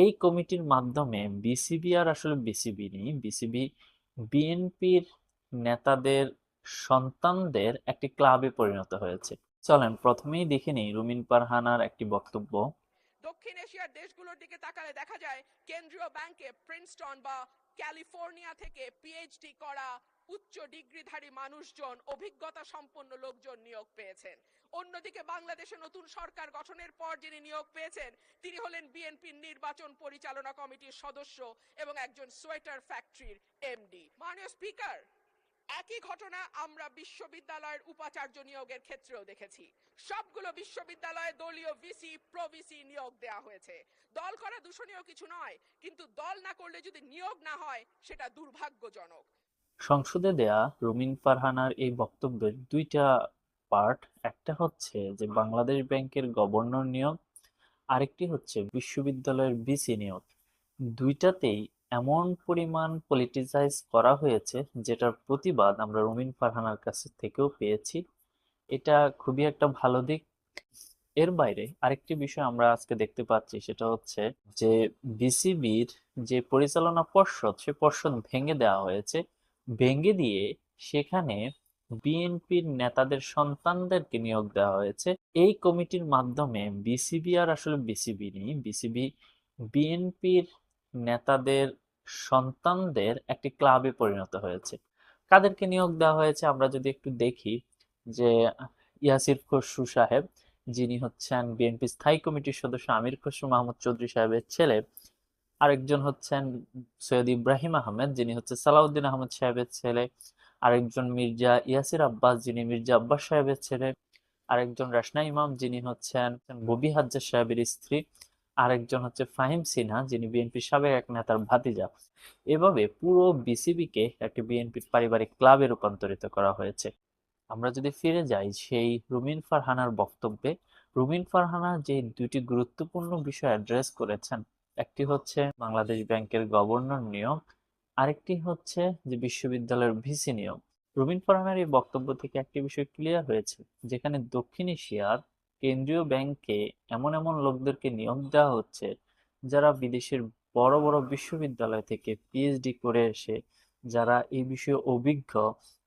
এই কমিটির মাধ্যমে বিসিবি আর আসলে বিসিবি নেই, বিসিবি বিএনপির নেতাদের সন্তানদের একটি ক্লাবে পরিণত হয়েছে। চলেন প্রথমেই দেখে নিই রুমিন পারহানার একটি বক্তব্য। দক্ষিণ এশিয়ার দেশগুলোর দিকে তাকালে দেখা যায় কেন্দ্রীয় ব্যাংকে প্রিন্সটন বা ক্যালিফোর্নিয়া থেকে পিএইচডি করা উচ্চ ডিগ্রিধারী মানুষজন, অভিজ্ঞতা সম্পন্ন লোকজন নিয়োগ পেয়েছেন। অন্যদিকে বাংলাদেশে নতুন সরকার গঠনের পর যিনি নিয়োগ পেয়েছেন তিনি হলেন বিএনপির নির্বাচন পরিচালনা কমিটির সদস্য এবং একজন সোয়েটার ফ্যাক্টরির এমডি। মাননীয় স্পিকার, একই ঘটনা আমরা বিশ্ববিদ্যালয়ের উপাচার্য নিয়োগের ক্ষেত্রেও দেখেছি। সবগুলো বিশ্ববিদ্যালয়ে দলীয় ভিসি প্রভিসি নিয়োগ দেওয়া হয়েছে। দল করা দূষণীয় কিছু নয়, কিন্তু দল না করলে যদি নিয়োগ না হয় সেটা দুর্ভাগ্যজনক। সংসদে দেয়া রুমিন ফারহানার এই বক্তব্যের দুইটা পার্ট, একটা হচ্ছে যে বাংলাদেশ ব্যাংকের গভর্নর নিয়োগ, আরেকটি হচ্ছে বিশ্ববিদ্যালয়ের ভিসি নিয়োগ। দুইটাতেই এমন পরিমাণ পলিটিসাইজ করা হয়েছে যেটার প্রতিবাদ আমরা রুমিন ফারহানার কাছ থেকেও পেয়েছি। এটা খুবই একটা ভালো দিক। এর বাইরে আরেকটি বিষয় আমরা আজকে দেখতে পাচ্ছি, সেটা হচ্ছে যে বিসিবির যে পরিচালনা পর্ষদ, সে পর্ষদ ভেঙে দেওয়া হয়েছে। ভেঙে দিয়ে সেখানে বিএনপির নেতাদের সন্তানদেরকে নিয়োগ দেওয়া হয়েছে। এই কমিটির মাধ্যমে বিসিবি আর আসলে বিসিবি নেই, বিসিবি বিএনপির নেতাদের সন্তানদের একটি ক্লাবে পরিণত হয়েছে। কাদেরকে নিয়োগ দেওয়া হয়েছে আমরা যদি একটু দেখি, যে ইয়াসির খসরু সাহেব, যিনি হচ্ছেন বিএনপি স্থায়ী কমিটির সদস্য আমির খসরু মাহমুদ চৌধুরী সাহেবের ছেলে। আরেকজন হচ্ছেন সৈয়দ ইব্রাহিম আহমেদ, যিনি হচ্ছে সালাউদ্দিন আহমেদ সাহেবের ছেলে। আরেকজন মির্জা ইয়াসির আব্বাস, যিনি মির্জা আব্বাস সাহেবের ছেলে। আরেকজন রাসনা ইমাম, যিনি হচ্ছেন ববি হাজ্জাজ সাহেবের স্ত্রী। আরেকজন হচ্ছে ফাহিম সিনহা, যিনি বিএনপির সাবেক এক নেতার ভাতিজা। এভাবে পুরো বিসিবিকে একটি বিএনপির পারিবারিক ক্লাবে রূপান্তরিত করা হয়েছে। আমরা যদি ফিরে যাই সেই রুমিন ফারহানার বক্তব্যে, রুমিন ফারহানা যে দুইটি গুরুত্বপূর্ণ বিষয় অ্যাড্রেস করেছেন, একটি হচ্ছে বাংলাদেশ ব্যাংকের গভর্নর নিয়োগ, আরেকটি হচ্ছে যে বিশ্ববিদ্যালয়ের ভিসি নিয়োগ। রুমিন ফারহানার এই বক্তব্য থেকে একটি বিষয় ক্লিয়ার হয়েছে, যেখানে দক্ষিণ এশিয়ার কেন্দ্রীয় ব্যাংকে এমন এমন লোকদেরকে নিয়োগ দেওয়া হচ্ছে যারা বিদেশের বড় বড় বিশ্ববিদ্যালয় থেকে পিএইচডি করে এসে যারা এই বিষয়ে অভিজ্ঞ,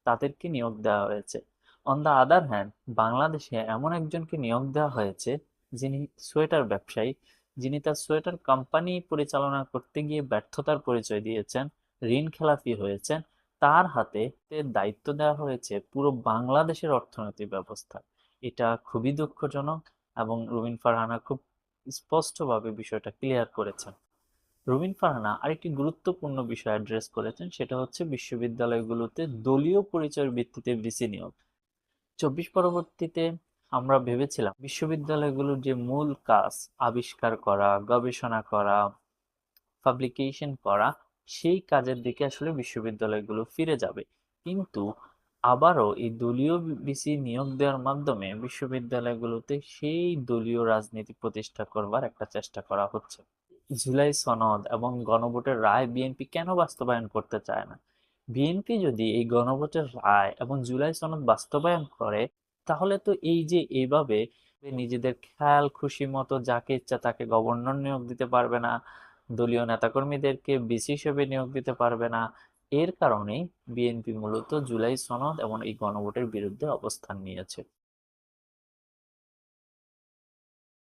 তাদেরকে নিয়োগ দেওয়া হয়েছে। অন দ্য আদার হ্যান্ড, বাংলাদেশে এমন একজনকে নিয়োগ দেওয়া হয়েছে যিনি সোয়েটার ব্যবসায়ী, যিনি তার সোয়েটার কোম্পানি পরিচালনা করতে গিয়ে ব্যর্থতার পরিচয় দিয়েছেন, ঋণ খেলাপি হয়েছেন। তার হাতে দায়িত্ব দেওয়া হয়েছে পুরো বাংলাদেশের অর্থনৈতিক ব্যবস্থা। এটা খুবই দুঃখজনক এবং রুমিন ফারহানা খুব স্পষ্টভাবে বিষয়টা ক্লিয়ার করেছেন। রুমিন ফারহানা আরেকটি গুরুত্বপূর্ণ বিষয় অ্যাড্রেস করেছেন, সেটা হচ্ছে বিশ্ববিদ্যালয়গুলোতে দলীয় পরিচয়ের ভিত্তিতে ভিসি নিয়োগ। 24 পরবর্তীতে আমরা ভেবেছিলাম বিশ্ববিদ্যালয়গুলোর যে মূল কাজ, আবিষ্কার করা, গবেষণা করা, পাবলিকেশন করা, সেই কাজের দিকে আসলে বিশ্ববিদ্যালয়গুলো ফিরে যাবে। কিন্তু আবারও এই দলীয় ভিসি নিয়োগ দেওয়ার মাধ্যমে বিশ্ববিদ্যালয়গুলোতে সেই দলীয় রাজনীতি প্রতিষ্ঠা করবার একটা চেষ্টা করা হচ্ছে। জুলাই সনদ এবং গণভোটের রায় বিএনপি কেন বাস্তবায়ন করতে চায় না? বিএনপি যদি এই গণভোটের রায় এবং জুলাই সনদ বাস্তবায়ন করে, তাহলে তো এই যে এইভাবে নিজেদের খেয়াল খুশি মতো যাকে ইচ্ছা তাকে গভর্নর নিয়োগ দিতে পারবে না, দলীয় নেতাকর্মীদেরকে ভিসি হিসেবে নিয়োগ দিতে পারবে না। এর কারণেই বিএনপি মূলত জুলাই সনদ এবং এই গণভোটের বিরুদ্ধে অবস্থান নিয়েছে।